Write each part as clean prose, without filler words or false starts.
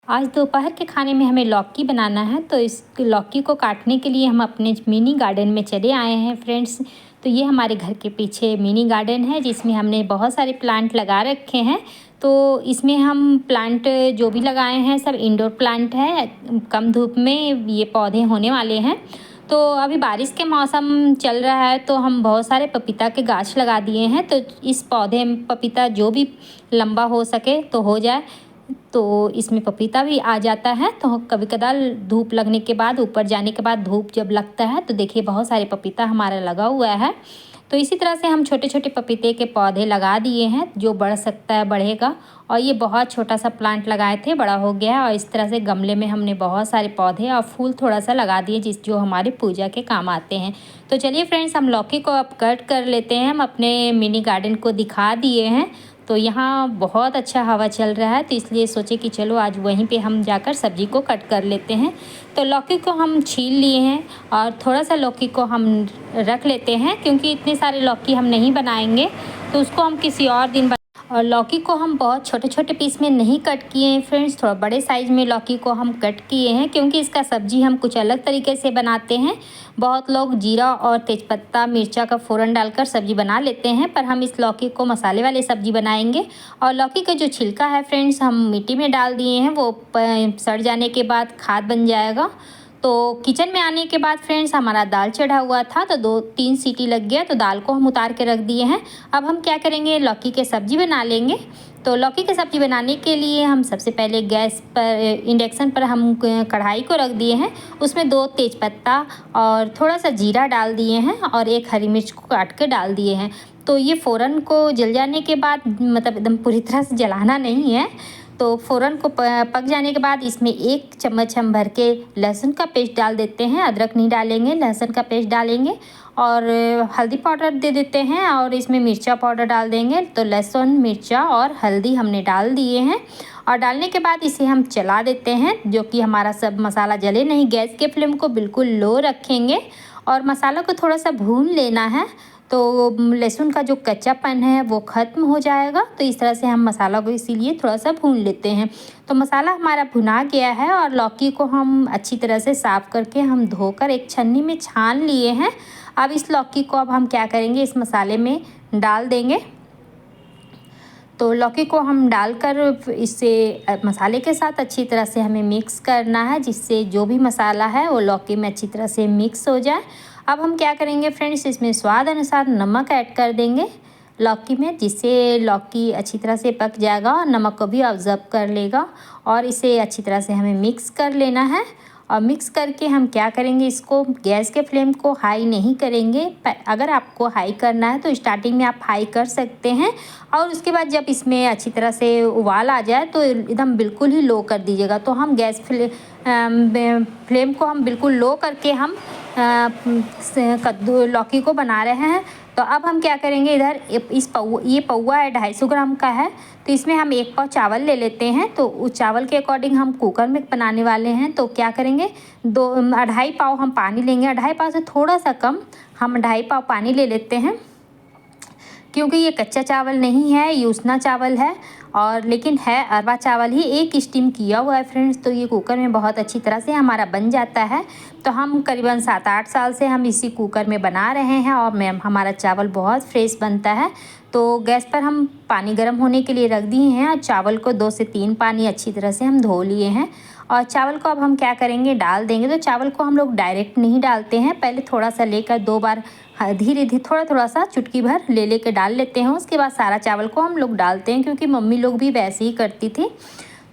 आज दोपहर के खाने में हमें लौकी बनाना है, तो इस लौकी को काटने के लिए हम अपने मिनी गार्डन में चले आए हैं फ्रेंड्स। तो ये हमारे घर के पीछे मिनी गार्डन है जिसमें हमने बहुत सारे प्लांट लगा रखे हैं। तो इसमें हम प्लांट जो भी लगाए हैं सब इंडोर प्लांट है, कम धूप में ये पौधे होने वाले हैं। तो अभी बारिश के मौसम चल रहा है तो हम बहुत सारे पपीता के गाछ लगा दिए हैं। तो इस पौधे में पपीता जो भी लंबा हो सके तो हो जाए, तो इसमें पपीता भी आ जाता है। तो कभी कदार धूप लगने के बाद, ऊपर जाने के बाद धूप जब लगता है तो देखिए बहुत सारे पपीता हमारा लगा हुआ है। तो इसी तरह से हम छोटे छोटे पपीते के पौधे लगा दिए हैं, जो बढ़ सकता है बढ़ेगा। और ये बहुत छोटा सा प्लांट लगाए थे, बड़ा हो गया है। और इस तरह से गमले में हमने बहुत सारे पौधे और फूल थोड़ा सा लगा दिए जो हमारे पूजा के काम आते हैं। तो चलिए फ्रेंड्स, हम लौकी को अब कट कर लेते हैं। हम अपने मिनी गार्डन को दिखा दिए हैं। तो यहाँ बहुत अच्छा हवा चल रहा है, तो इसलिए सोचे कि चलो आज वहीं पे हम जाकर सब्ज़ी को कट कर लेते हैं। तो लौकी को हम छील लिए हैं और थोड़ा सा लौकी को हम रख लेते हैं, क्योंकि इतने सारे लौकी हम नहीं बनाएंगे, तो उसको हम किसी और दिन। और लौकी को हम बहुत छोटे छोटे पीस में नहीं कट किए हैं फ्रेंड्स, थोड़ा बड़े साइज़ में लौकी को हम कट किए हैं, क्योंकि इसका सब्ज़ी हम कुछ अलग तरीके से बनाते हैं। बहुत लोग जीरा और तेज़पत्ता मिर्चा का फ़ौरन डालकर सब्ज़ी बना लेते हैं, पर हम इस लौकी को मसाले वाले सब्ज़ी बनाएंगे। और लौकी का जो छिलका है फ्रेंड्स, हम मिट्टी में डाल दिए हैं, वो सड़ जाने के बाद खाद बन जाएगा। तो किचन में आने के बाद फ्रेंड्स, हमारा दाल चढ़ा हुआ था, तो 2-3 सीटी लग गया, तो दाल को हम उतार के रख दिए हैं। अब हम क्या करेंगे, लौकी के सब्ज़ी बना लेंगे। तो लौकी की सब्ज़ी बनाने के लिए हम सबसे पहले गैस पर इंडक्शन पर हम कढ़ाई को रख दिए हैं। उसमें 2 तेज़पत्ता और थोड़ा सा जीरा डाल दिए हैं और 1 हरी मिर्च को काट के डाल दिए हैं। तो ये फ़ौरन को जल जाने के बाद, मतलब एकदम पूरी तरह से जलाना नहीं है, तो फ़ौरन को पक जाने के बाद इसमें 1 चम्मच हम भर के लहसुन का पेस्ट डाल देते हैं। अदरक नहीं डालेंगे, लहसुन का पेस्ट डालेंगे। और हल्दी पाउडर दे देते हैं और इसमें मिर्चा पाउडर डाल देंगे। तो लहसुन, मिर्चा और हल्दी हमने डाल दिए हैं। और डालने के बाद इसे हम चला देते हैं, जो कि हमारा सब मसाला जले नहीं। गैस के फ्लेम को बिल्कुल लो रखेंगे और मसाला को थोड़ा सा भून लेना है, तो लहसुन का जो कच्चापन है वो ख़त्म हो जाएगा। तो इस तरह से हम मसाला को इसीलिए थोड़ा सा भून लेते हैं। तो मसाला हमारा भुना गया है और लौकी को हम अच्छी तरह से साफ़ करके हम धोकर एक छन्नी में छान लिए हैं। अब इस लौकी को अब हम क्या करेंगे, इस मसाले में डाल देंगे। तो लौकी को हम डालकर इसे मसाले के साथ अच्छी तरह से हमें मिक्स करना है, जिससे जो भी मसाला है वो लौकी में अच्छी तरह से मिक्स हो जाए। अब हम क्या करेंगे फ्रेंड्स, इसमें स्वाद अनुसार नमक ऐड कर देंगे लौकी में, जिससे लौकी अच्छी तरह से पक जाएगा और नमक को भी ऑब्ज़र्व कर लेगा। और इसे अच्छी तरह से हमें मिक्स कर लेना है। और मिक्स करके हम क्या करेंगे, इसको गैस के फ्लेम को हाई नहीं करेंगे। अगर आपको हाई करना है तो स्टार्टिंग में आप हाई कर सकते हैं, और उसके बाद जब इसमें अच्छी तरह से उबाल आ जाए तो एकदम बिल्कुल ही लो कर दीजिएगा। तो हम गैस फ्लेम को हम बिल्कुल लो करके हम कद्दू लौकी को बना रहे हैं। तो अब हम क्या करेंगे, इधर ये पौवा है 250 ग्राम का है, तो इसमें हम 1 पाव चावल ले लेते हैं। तो उस चावल के अकॉर्डिंग हम कुकर में बनाने वाले हैं, तो क्या करेंगे, 2-2.5 पाव हम पानी लेंगे। 2.5 पाव से थोड़ा सा कम हम 2.5 पाव पानी ले लेते हैं, क्योंकि ये कच्चा चावल नहीं है, ये उसना चावल है, और लेकिन है अरवा चावल ही। 1 स्टीम किया हुआ है फ्रेंड्स, तो ये कुकर में बहुत अच्छी तरह से हमारा बन जाता है। तो हम करीबन 7-8 साल से हम इसी कुकर में बना रहे हैं और हमारा चावल बहुत फ्रेश बनता है। तो गैस पर हम पानी गर्म होने के लिए रख दिए हैं और चावल को 2 से 3 पानी अच्छी तरह से हम धो लिए हैं। और चावल को अब हम क्या करेंगे, डाल देंगे। तो चावल को हम लोग डायरेक्ट नहीं डालते हैं, पहले थोड़ा सा लेकर 2 बार धीरे धीरे थोड़ा सा चुटकी भर ले के डाल लेते हैं। उसके बाद सारा चावल को हम लोग डालते हैं, क्योंकि मम्मी लोग भी वैसे ही करती थी।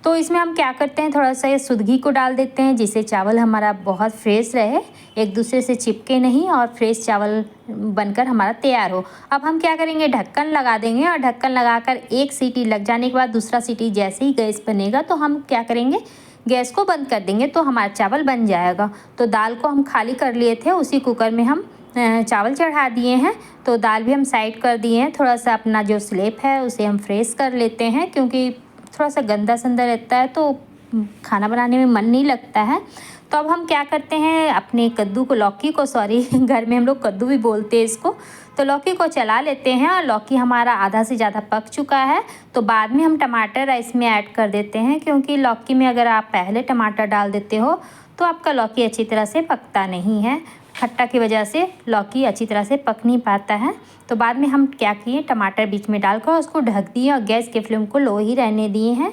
तो इसमें हम क्या करते हैं, थोड़ा सा ये शुद्ध घी को डाल देते हैं, जिससे चावल हमारा बहुत फ्रेश रहे, एक दूसरे से चिपके नहीं और फ्रेश चावल बनकर हमारा तैयार हो। अब हम क्या करेंगे, ढक्कन लगा देंगे और ढक्कन लगाकर 1 सीटी लग जाने के बाद दूसरा सीटी जैसे ही गैस बनेगा तो हम क्या करेंगे, गैस को बंद कर देंगे, तो हमारा चावल बन जाएगा। तो दाल को हम खाली कर लिए थे, उसी कुकर में हम चावल चढ़ा दिए हैं। तो दाल भी हम साइड कर दिए हैं। थोड़ा सा अपना जो स्लेप है उसे हम फ्रेश कर लेते हैं, क्योंकि थोड़ा सा गंदा संदा रहता है, तो खाना बनाने में मन नहीं लगता है। तो अब हम क्या करते हैं, अपने कद्दू को, लौकी को, सॉरी घर में हम लोग कद्दू भी बोलते हैं इसको, तो लौकी को चला लेते हैं। और लौकी हमारा आधा से ज़्यादा पक चुका है, तो बाद में हम टमाटर इसमें ऐड कर देते हैं, क्योंकि लौकी में अगर आप पहले टमाटर डाल देते हो तो आपका लौकी अच्छी तरह से पकता नहीं है। खट्टा की वजह से लौकी अच्छी तरह से पक नहीं पाता है। तो बाद में हम क्या किए, टमाटर बीच में डालकर उसको ढक दिए और गैस के फ्लेम को लो ही रहने दिए हैं।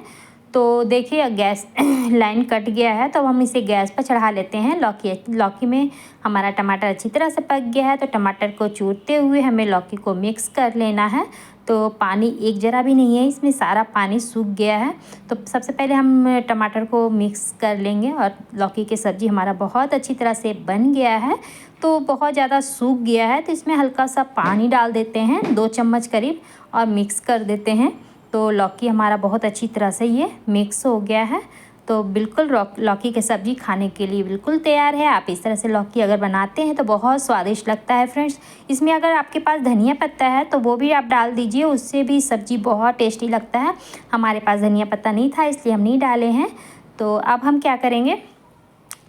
तो देखिए गैस लाइन कट गया है, तो हम इसे गैस पर चढ़ा लेते हैं। लौकी में हमारा टमाटर अच्छी तरह से पक गया है, तो टमाटर को चूरते हुए हमें लौकी को मिक्स कर लेना है। तो पानी एक जरा भी नहीं है इसमें, सारा पानी सूख गया है। तो सबसे पहले हम टमाटर को मिक्स कर लेंगे। और लौकी की सब्ज़ी हमारा बहुत अच्छी तरह से बन गया है, तो बहुत ज़्यादा सूख गया है, तो इसमें हल्का सा पानी डाल देते हैं, 2 चम्मच करीब, और मिक्स कर देते हैं। तो लौकी हमारा बहुत अच्छी तरह से ये मिक्स हो गया है। तो बिल्कुल लौकी की सब्ज़ी खाने के लिए बिल्कुल तैयार है। आप इस तरह से लौकी अगर बनाते हैं तो बहुत स्वादिष्ट लगता है फ्रेंड्स। इसमें अगर आपके पास धनिया पत्ता है तो वो भी आप डाल दीजिए, उससे भी सब्ज़ी बहुत टेस्टी लगता है। हमारे पास धनिया पत्ता नहीं था इसलिए हम नहीं डाले हैं। तो अब हम क्या करेंगे,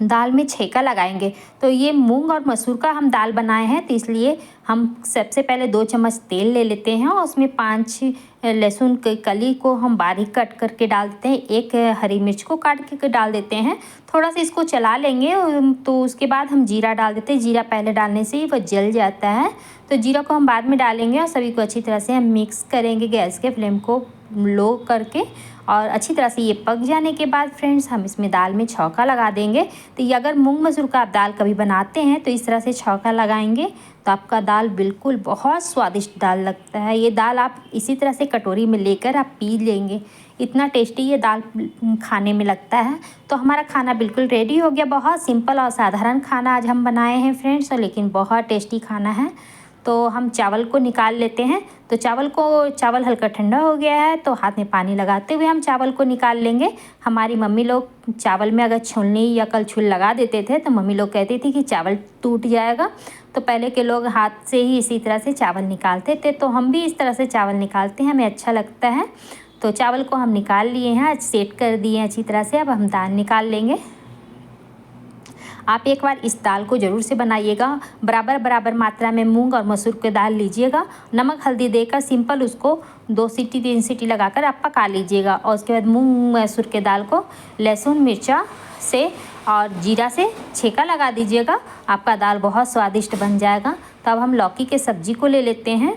दाल में छेका लगाएंगे। तो ये मूंग और मसूर का हम दाल बनाए हैं, तो इसलिए हम सबसे पहले 2 चम्मच तेल ले लेते हैं और उसमें 5 लहसुन की कली को हम बारीक कट करके डाल देते हैं। 1 हरी मिर्च को काट के डाल देते हैं। थोड़ा सा इसको चला लेंगे, तो उसके बाद हम जीरा डाल देते हैं। जीरा पहले डालने से ही वो जल जाता है, तो जीरा को हम बाद में डालेंगे और सभी को अच्छी तरह से हम मिक्स करेंगे गैस के फ्लेम को लो करके। और अच्छी तरह से ये पक जाने के बाद फ्रेंड्स हम इसमें दाल में छौंका लगा देंगे। तो ये अगर मूंग मसूर का आप दाल कभी बनाते हैं तो इस तरह से छौंका लगाएंगे तो आपका दाल बिल्कुल बहुत स्वादिष्ट दाल लगता है। ये दाल आप इसी तरह से कटोरी में लेकर आप पी लेंगे, इतना टेस्टी ये दाल खाने में लगता है। तो हमारा खाना बिल्कुल रेडी हो गया। बहुत सिंपल और साधारण खाना आज हम बनाए हैं फ्रेंड्स, लेकिन बहुत टेस्टी खाना है। तो हम चावल को निकाल लेते हैं। तो चावल हल्का ठंडा हो गया है, तो हाथ में पानी लगाते हुए हम चावल को निकाल लेंगे। हमारी मम्मी लोग चावल में अगर छुलनी या कलछुल लगा देते थे तो मम्मी लोग कहती थी कि चावल टूट जाएगा। तो पहले के लोग हाथ से ही इसी तरह से चावल निकालते थे, तो हम भी इस तरह से चावल निकालते हैं, हमें अच्छा लगता है। तो चावल को हम निकाल लिए हैं, सेट कर दिए हैं अच्छी तरह से। अब हम दाल निकाल लेंगे। आप एक बार इस दाल को ज़रूर से बनाइएगा। बराबर मात्रा में मूंग और मसूर की दाल लीजिएगा, नमक हल्दी देकर सिंपल उसको 2 सीटी 3 सीटी लगाकर आप पका लीजिएगा। और उसके बाद मूंग मसूर के दाल को लहसुन मिर्चा से और जीरा से छेका लगा दीजिएगा, आपका दाल बहुत स्वादिष्ट बन जाएगा। तो अब हम लौकी के सब्ज़ी को ले लेते हैं।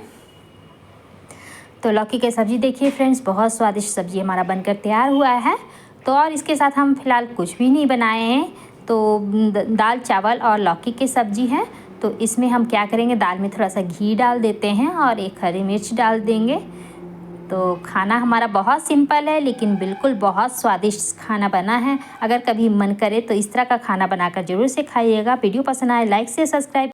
तो लौकी की सब्ज़ी देखिए फ्रेंड्स, बहुत स्वादिष्ट सब्ज़ी हमारा बनकर तैयार हुआ है। तो और इसके साथ हम फ़िलहाल कुछ भी नहीं बनाए हैं, तो दाल चावल और लौकी की सब्ज़ी है। तो इसमें हम क्या करेंगे, दाल में थोड़ा सा घी डाल देते हैं और 1 हरी मिर्च डाल देंगे। तो खाना हमारा बहुत सिंपल है, लेकिन बिल्कुल बहुत स्वादिष्ट खाना बना है। अगर कभी मन करे तो इस तरह का खाना बनाकर ज़रूर से खाइएगा। वीडियो पसंद आए लाइक से सब्सक्राइब